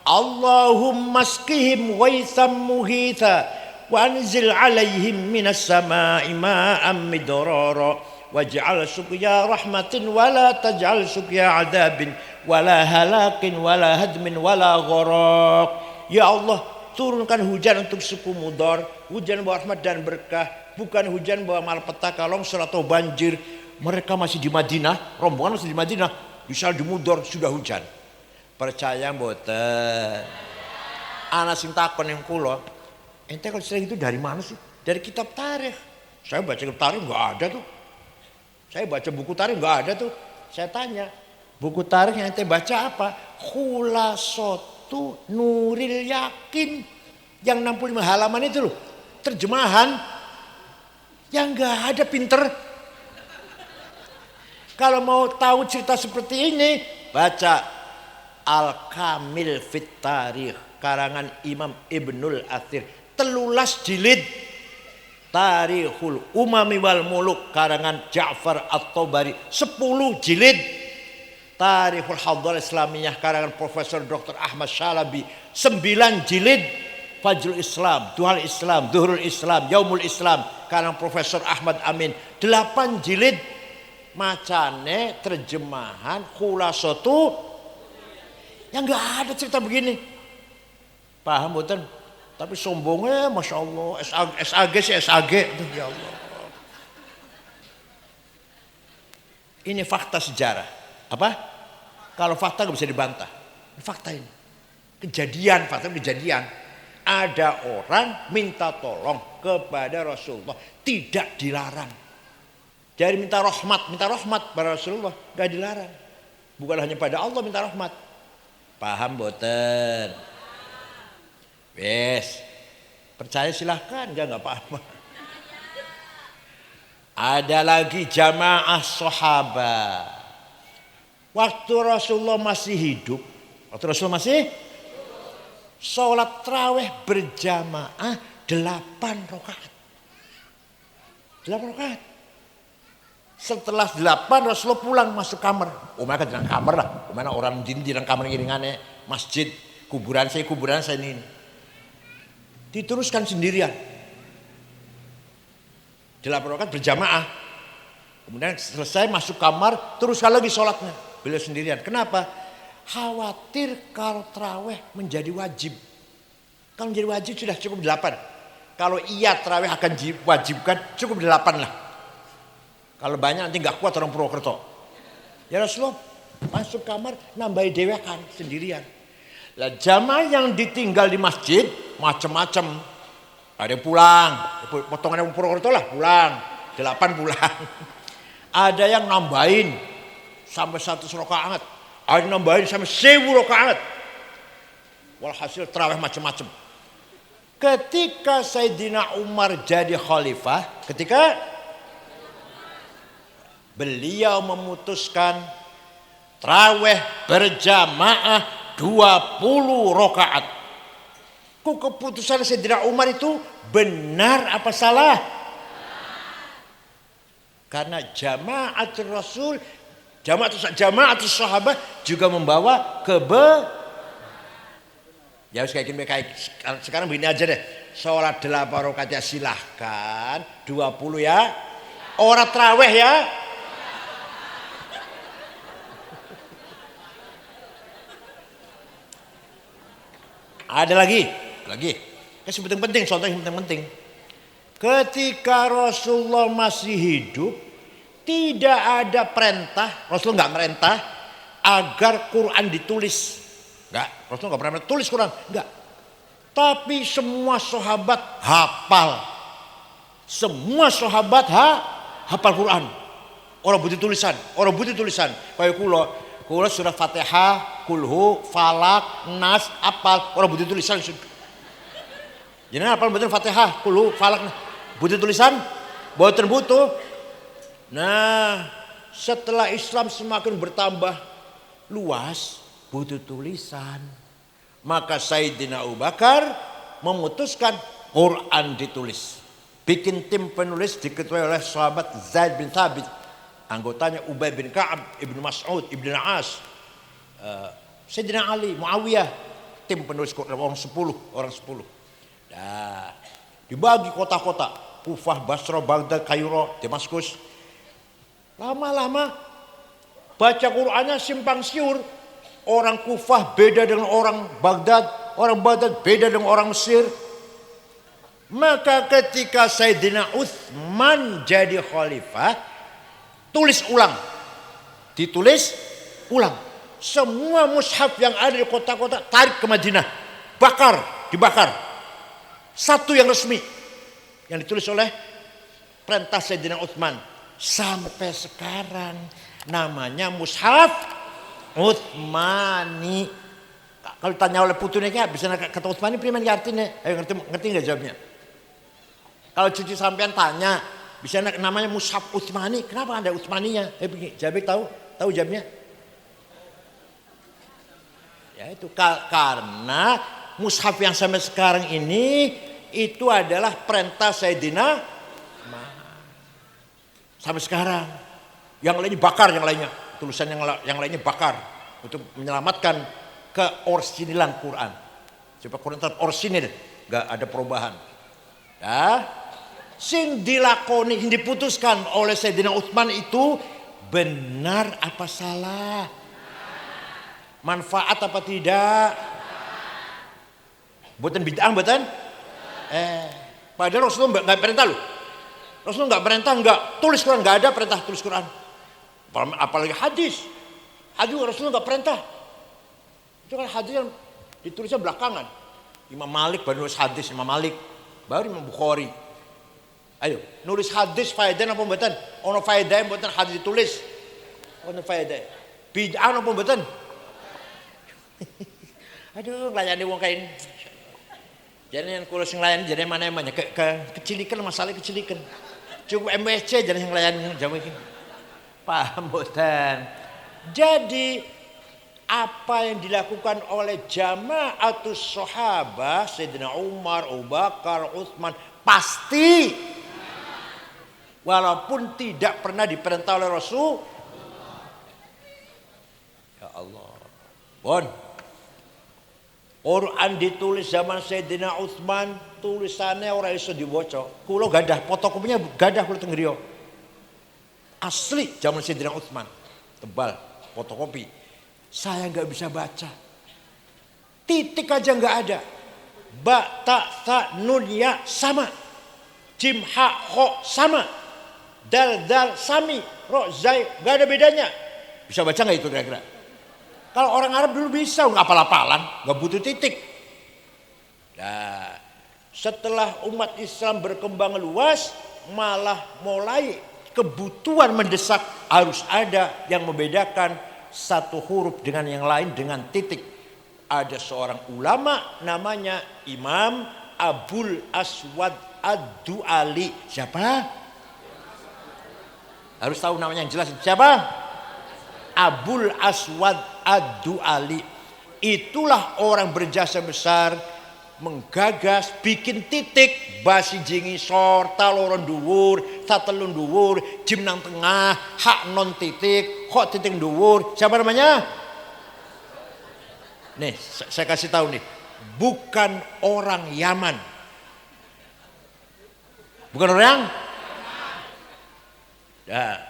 Allahumma skihim waitham muhitha wa anzil alaihim minas sama'i ma'am midrara waj'al suqya rahmatin wala taj'al suqya adabin wala halakin wala hadmin wala gharaq. Ya Allah, turunkan hujan untuk suku Mudor, hujan bawa rahmat dan berkah, bukan hujan bawa malapetaka, longsor atau banjir. Mereka masih di Madinah, rombongan masih di Madinah, misal di Mudor sudah hujan. Percaya mboten? Ana sing takon yang kula, ente kalau sering itu dari mana sih? Dari kitab tarikh. Saya baca kitab tarikh enggak ada tuh. Saya baca buku tarikh enggak ada tuh. Saya tanya, buku tarikh yang ente baca apa? Khulasatu Nuril Yakin. Yang 65 halaman itu loh. Terjemahan yang enggak ada, pinter. Kalau mau tahu cerita seperti ini, baca Al-Kamil Fit Tarikh karangan Imam Ibnul Athir, 13 jilid. Tarikhul Umami wal Muluk karangan Ja'far At-Tabari, 10 jilid. Tarikhul Hawdhal Islamiyah karangan Profesor Dr. Ahmad Syalabi, 9 jilid. Fajrul Islam, Duhal Islam, Duhurul Islam, Yaumul Islam karangan Profesor Ahmad Amin, 8 jilid. Macane terjemahan khulasatu yang enggak ada cerita begini. Paham betul? Tapi sombongnya Masya Allah, SAG sih SAG. Ya Allah. Ini fakta sejarah. Apa? Kalau fakta nggak bisa dibantah. Ini fakta ini. Kejadian, fakta kejadian. Ada orang minta tolong kepada Rasulullah, tidak dilarang. Jadi minta rahmat pada Rasulullah, nggak dilarang. Bukan hanya pada Allah minta rahmat. Paham boten? Wes, percaya silahkan, nggak apa-apa. Ada lagi jamaah sahabat. Waktu Rasulullah masih hidup, sholat tarawih berjamaah 8 rakaat. 8 rakaat. Setelah 8 Rasulullah pulang masuk kamar. Mereka di kamar lah. Mana orang jin di kamar giringannya masjid kuburan saya ini. Diteruskan sendirian. 8 rakaat berjamaah. Kemudian selesai masuk kamar, teruskan lagi sholatnya. Beliau sendirian. Kenapa? Khawatir kalau tarawih menjadi wajib. Kalau menjadi wajib sudah cukup 8. Kalau iya tarawih akan diwajibkan cukup 8 lah. Kalau banyak nanti nggak kuat orang Purwokerto. Ya Rasulullah masuk kamar nambahi dewekan sendirian. Lah jamaah yang ditinggal di masjid macam-macam. Ada yang pulang, potongan orang Purwokerto lah pulang, 8 pulang. Ada yang nambahin sampai 100 rakaat. Ada yang nambahin sampai 1000 rakaat. Walhasil tarawih macam-macam. Ketika Sayyidina Umar jadi khalifah, ketika beliau memutuskan tarawih berjamaah 20 rakaat. Kok keputusan Sayyidina Umar itu benar apa salah? Karena jamaatul Rasul, jamaatul sahabat juga membawa ya kayak sekarang begini aja deh. Sholat 8 rakaat ya silahkan, 20 ya. Orang tarawih ya. Ada lagi. Yang penting, contoh yang penting. Ketika Rasulullah masih hidup, tidak ada perintah, Rasulullah nggak merintah agar Quran ditulis. Enggak, Rasulullah nggak pernah tulis Quran, enggak. Tapi semua sahabat hafal. Semua sahabat hafal Quran. Orang butuh tulisan. Kayak kula surah Fatihah, Kulhu, Falak, Nas, apal. Orang butuh tulisan. Jadi apal betul Fatihah, Kulhu, Falak, butuh tulisan? Boten butuh. Nah, setelah Islam semakin bertambah luas, butuh tulisan. Maka Sayyidina Abu Bakar memutuskan Quran ditulis. Bikin tim penulis diketuai oleh sahabat Zaid bin Thabit. Anggotanya Ubay bin Ka'ab, Ibnu Mas'ud, Ibnu As, Sayyidina Ali, Muawiyah. Tim penulis Quran orang 10. Nah, dibagi kota-kota. Kufah, Basra, Baghdad, Kairo, Damaskus. Lama-lama baca Qurannya simpang siur. Orang Kufah beda dengan orang Baghdad beda dengan orang Mesir. Maka ketika Sayyidina Utsman jadi khalifah, ditulis ulang. Semua mushaf yang ada di kota-kota tarik ke Madinah, dibakar. Satu yang resmi yang ditulis oleh perintah Sayyidina Utsman. Sampai sekarang namanya mushaf Utsmani. Kalau ditanya oleh putunya bisa kata Utsmani priman artinya? Ayo ngerti enggak jawabnya? Kalau cucu sampean tanya, bisa namanya mushaf Utsmani, kenapa ada Utsmaninya? Jabik tahu jawabnya? Ya itu karena mushaf yang sampai sekarang ini itu adalah perintah Sayyidina sampai sekarang. Yang lainnya bakar, tulisan yang lainnya bakar untuk menyelamatkan keorsinilan Quran. Supaya Quran tetap orsinil, enggak ada perubahan. Ya. Sing dilakoni, yang diputuskan oleh Sayyidina Utsman itu benar apa salah? Manfaat apa tidak? Buatan bid'ah, buatan? Padahal Rasulullah nggak perintah loh. Rasulullah nggak perintah, nggak tulis Quran, nggak ada perintah tulis Quran. Apalagi hadis. Hadis Rasulullah nggak perintah. Itu kan hadis yang ditulisnya belakangan. Imam Malik baru nulis hadis, Imam Malik baru Imam Bukhari. Ayo, nulis hadis faedah apa mboten? Ono faedah mboten hadis ditulis. Ono faedah. Bid'ah apa mboten? Aduh, nglayani wong kain. Jadi yang kula sing nglayani jadi mana emangnya kecilikan masalah kecilikan. Cukup MSC jadi yang nglayani jamu iki. Paham mboten? Jadi apa yang dilakukan oleh jamaatus sahabah Sayyidina Umar, Abu Bakar, Utsman pasti walaupun tidak pernah diperintah oleh Rasul. Ya Allah. Bon. Quran ditulis zaman Sayyidina Utsman, tulisannya orang iso diwaca. Kula gadah fotokopinya gadah kula teng griya. Asli zaman Sayyidina Utsman. Tebal fotokopi. Saya nggak bisa baca. Titik aja nggak ada. Ba, ta, sa, nun, ya sama. Jim, ha, ho sama. Dal, dal, sami. Ro, zai, nggak ada bedanya. Bisa baca nggak itu kira-kira? Kalau orang Arab dulu bisa, nggak apal-apalan, nggak butuh titik. Nah, setelah umat Islam berkembang luas, malah mulai kebutuhan mendesak harus ada yang membedakan satu huruf dengan yang lain dengan titik. Ada seorang ulama namanya Imam Abul Aswad Ad-Du'ali. Siapa? Harus tahu namanya yang jelas. Siapa? Abul Aswad Ad-Du'ali. Itulah orang berjasa besar menggagas bikin titik basi jingi sor taloron dhuwur satelun dhuwur jim nang tengah hak non titik kok titik dhuwur. Siapa namanya? Nih saya kasih tahu nih, bukan orang Yaman, bukan orang ya,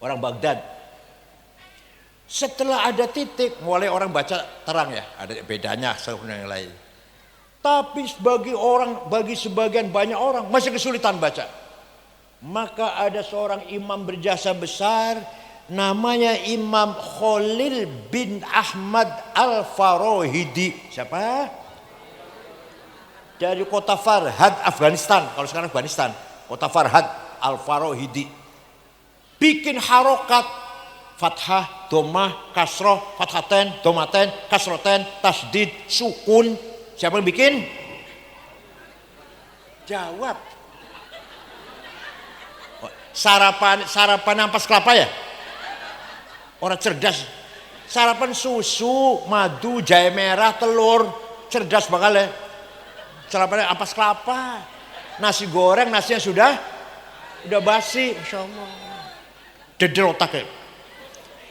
orang Baghdad. Setelah ada titik mulai orang baca terang ya, ada bedanya satu dengan yang lain. Tapi bagi sebagian banyak orang masih kesulitan baca. Maka ada seorang imam berjasa besar namanya Imam Khalil bin Ahmad Al-Farahidi. Siapa? Dari kota Farhad, Afghanistan. Kalau sekarang Afghanistan, kota Farhad Al-Farahidi. Bikin harokat fathah, domah, kasroh, fathaten, domaten, kasroten, tasdid, sukun. Siapa yang bikin? Jawab. Sarapan ampas kelapa ya? Orang cerdas. Sarapan susu, madu, jahe merah, telur. Cerdas bakal ya. Sarapan ampas kelapa. Nasi goreng, nasinya sudah basi. Masya Allah. Deder otaknya.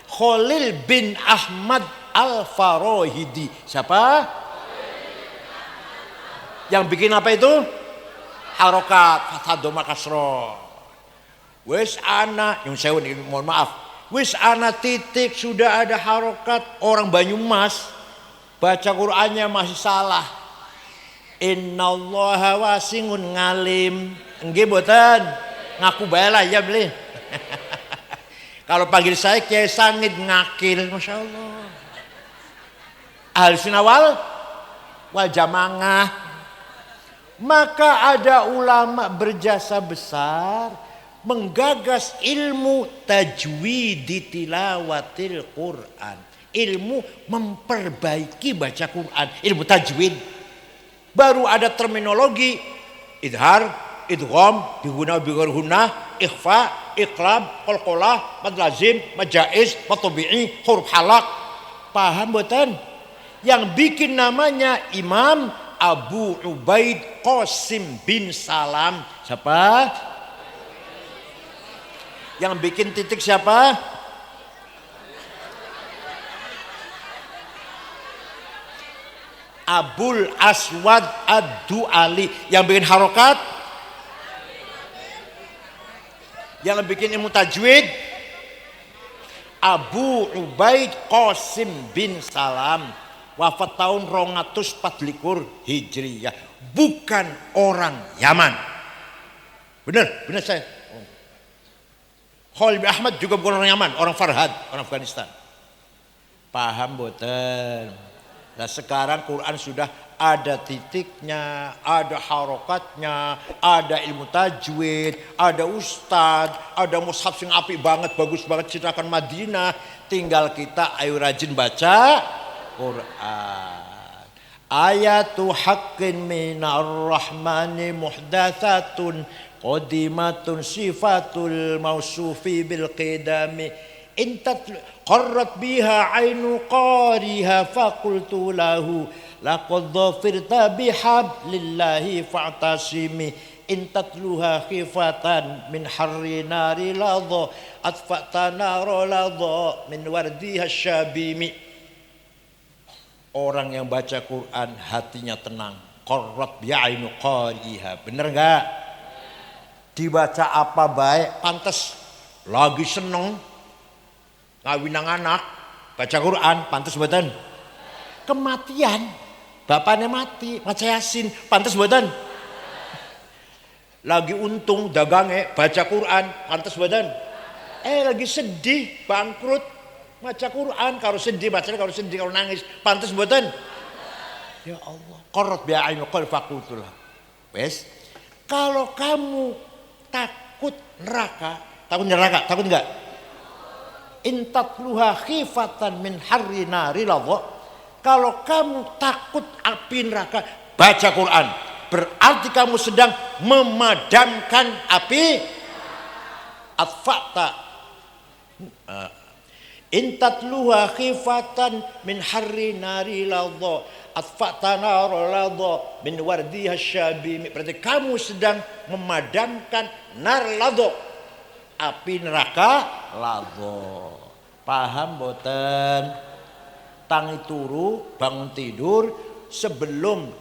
Khalil bin Ahmad Al-Farahidi. Siapa? Yang bikin apa itu? Harokat, fathah, doma, kasroh. Wis ana, yang saya mohon maaf. Wis ana titik sudah ada harokat. Orang Banyumas baca Qur'annya masih salah. Innallaha wasi'un ngalim. Nggih mboten? Ngaku bae lah ya beli. Kalau panggil saya Kiai Sangid ngakil, Masya Allah. Ahlussunnah wal jamaah. Maka ada ulama berjasa besar menggagas ilmu tajwid tilawatil Quran. Ilmu memperbaiki baca Quran, ilmu tajwid. Baru ada terminologi idhar, idgham, bihuna bigharhuna, ikhfa, iqlab, qalqalah, mad lazim, mad jaiz, mad tabi'i, huruf halaq. Paham mboten? Yang bikin namanya Imam Abu Ubaid Qasim bin Salam. Siapa? Yang bikin titik siapa? Abul Aswad Ad-Du'ali. Yang bikin harokat? Yang bikin ilmu tajwid? Abu Ubaid Qasim bin Salam. Wafat tahun 224 Hijriyah. Bukan orang Yaman. Benar saya. Khalil bin Ahmad juga bukan orang Yaman, orang Farhad, orang Afghanistan. Paham boten? Nah sekarang Quran sudah ada titiknya, ada harokatnya, ada ilmu tajwid, ada ustadz, ada mushaf sing apik banget, bagus banget ceritakan Madinah. Tinggal kita ayo rajin baca Quran. Ayatu haqqin minar rahmani muhdatsatun qadimatun sifatul mausufi bil qidami intat qarrat biha ainu qariha faqultu lahu laqad dhafirta bihablillahi fa'tasimi intatluha khifatan min harri nari ladha atfa'ta nara ladha min wardiha syabimi. Orang yang baca Quran hatinya tenang, qarrat bi'ainu qariha. Bener enggak? Dibaca apa baik, pantas lagi seneng ngawinang anak baca Quran, pantas mboten? Kematian, bapaknya mati, maca Yasin, pantas mboten? Lagi untung dagangnya baca Quran, pantas mboten? Lagi sedih, bangkrut, baca Quran, karo sedih, bacanya karo sedih, karo nangis, pantas mboten? Ya Allah, qarrat bi'ainu qal faqultulah. Wes, kalau kamu takut neraka, takut enggak? Intatluha khifatan min harri nari ladha. Kalau kamu takut api neraka, baca Quran. Berarti kamu sedang memadamkan api. Atfa'ta intatluha khifatan min harri nari ladha atfa'ta nara ladha min wardiha syabimi. Berarti kamu sedang memadamkan nar ladha, api neraka ladha. Paham boten? Tangi turu bangun tidur sebelum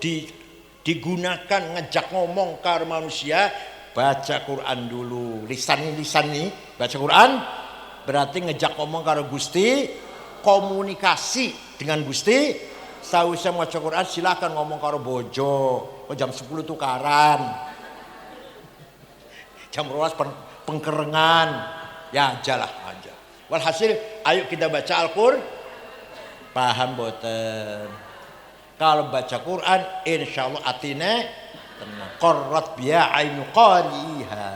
digunakan ngejak ngomong karo manusia, baca Quran dulu. Lisan nih baca Quran berarti ngejak ngomong karo Gusti, komunikasi dengan Gusti. Sawisé maca Quran silakan ngomong karo bojo. Jam 10 tukaran. Jam 12 pengkerengan. Ya ajalah aja. Walhasil ayo kita baca Al-Qur'an. Paham boten? Kalau baca Quran insyaallah atine tenang. Qarrat biya ainu qariha.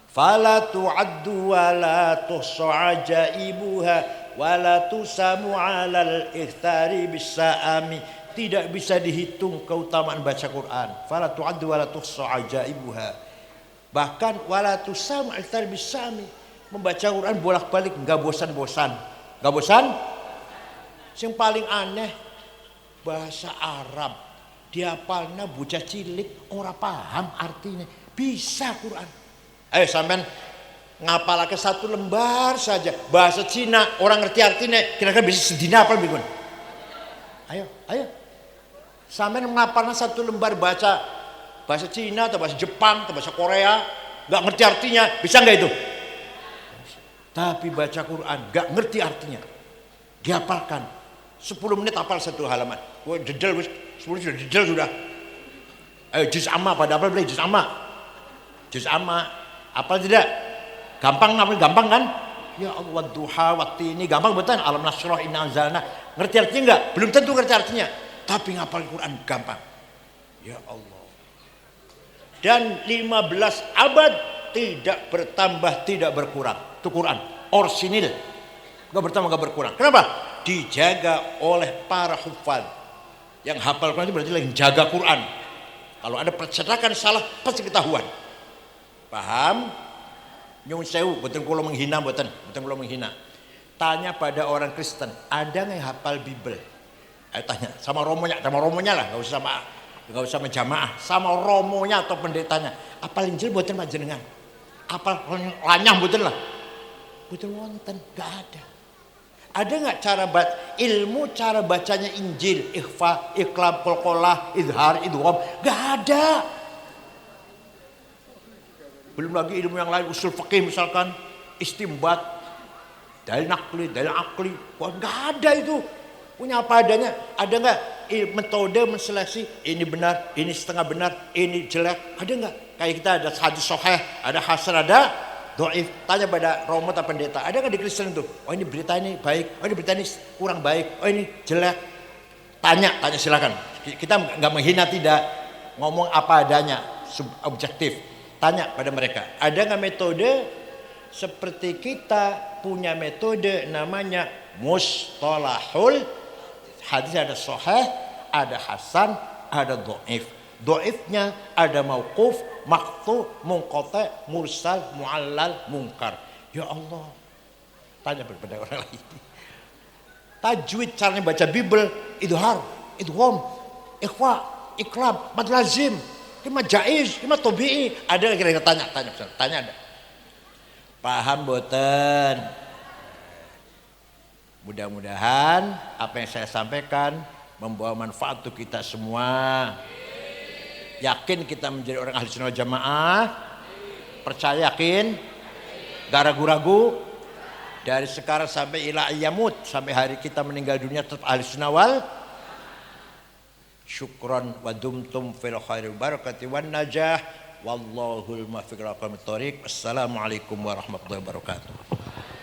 Fala tu'addu wa la tuhsa ajaibuha wala tusamu 'alal ikhtari bisaami. Tidak bisa dihitung keutamaan baca Quran. Fala tu'addu wala tuhsa ajaibuha. Bahkan wala tusamu 'alal ikhtari bisaami. Membaca Quran bolak-balik enggak bosan-bosan. Enggak bosan? Yang paling aneh bahasa Arab. Dihafalna bocah cilik ora paham artinya. Bisa Quran. Ayo sampean ngapalake satu lembar saja bahasa Cina, orang ngerti artinya, kira-kira bisa sedina apa bingung? Ayo sampean ngapalna satu lembar bahasa Cina atau bahasa Jepang atau bahasa Korea, nggak ngerti artinya, bisa nggak itu? Tapi baca Quran nggak ngerti artinya, dihafalkan 10 menit hafal satu halaman. Wah dedel 10 sudah dedel sudah. Ayo juz amma pada apa beli juz amma apa tidak? Gampang kan? Ya Allah duha waktu ini gampang betul. Alam nasroh inna anzalna. Ngerti artinya enggak? Belum tentu ngerti artinya. Tapi ngapal Quran gampang. Ya Allah. Dan 15 abad tidak bertambah, tidak berkurang. Itu Quran. Orsinil. Enggak bertambah, enggak berkurang. Kenapa? Dijaga oleh para hufaz. Yang hafal Quran itu berarti lagi jaga Quran. Kalau ada percetakan salah pasti ketahuan. Paham? Nyun sewu, betul kalau menghina, betul kalau menghina. Tanya pada orang Kristen, ada nggak yang hafal Bible? Ayo tanya, sama romonya lah, nggak usah sama jamaah, sama romonya atau pendetanya. Apal Injil betul panjenengan? Apal lanyah betul lah, betul wonten, nggak ada. Ada nggak cara bacanya Injil, ikhfa, iqlab, qalqalah, izhar, idgham? Nggak ada. Belum lagi ilmu yang lain, usul fikih misalkan, istimbat, dalil nakli, dalil akli. Wah, nggak ada itu. Punya apa adanya. Ada nggak metode menseleksi ini benar, ini setengah benar, ini jelek? Ada nggak? Kayak kita ada hadis sahih, ada hasan, ada doif. Tanya pada romo atau pendeta, ada nggak di Kristen tuh? Oh ini berita ini baik, oh ini berita ini kurang baik, oh ini jelek. Tanya silakan. Kita nggak menghina, tidak, ngomong apa adanya, objektif. Tanya pada mereka, ada nggak metode seperti kita punya metode namanya mustalahul hadis, ada sahih, ada hasan, ada doif. Doifnya ada mauquf, maqtu, munqati, mursal, muallal, munkar. Ya Allah, tanya kepada orang lain. Tajwid, caranya baca Bible, idhar, idgham, ikhfa, iqlab, mad lazim, lima jaiz, lima tabi'i. Ada kira-kira tanya ada. Paham boten? Mudah-mudahan apa yang saya sampaikan membawa manfaat untuk kita semua. Yakin kita menjadi orang ahli sunnah wal jamaah? Percaya, yakin? Gak ragu-ragu? Dari sekarang sampai ila ayyamut, sampai hari kita meninggal dunia tetap ahli sunnah wal. Syukran wa dumtum fil khairil barakati wan najah. Wallahul muwaffiq ila aqwamit thoriq. Assalamualaikum warahmatullahi wabarakatuh.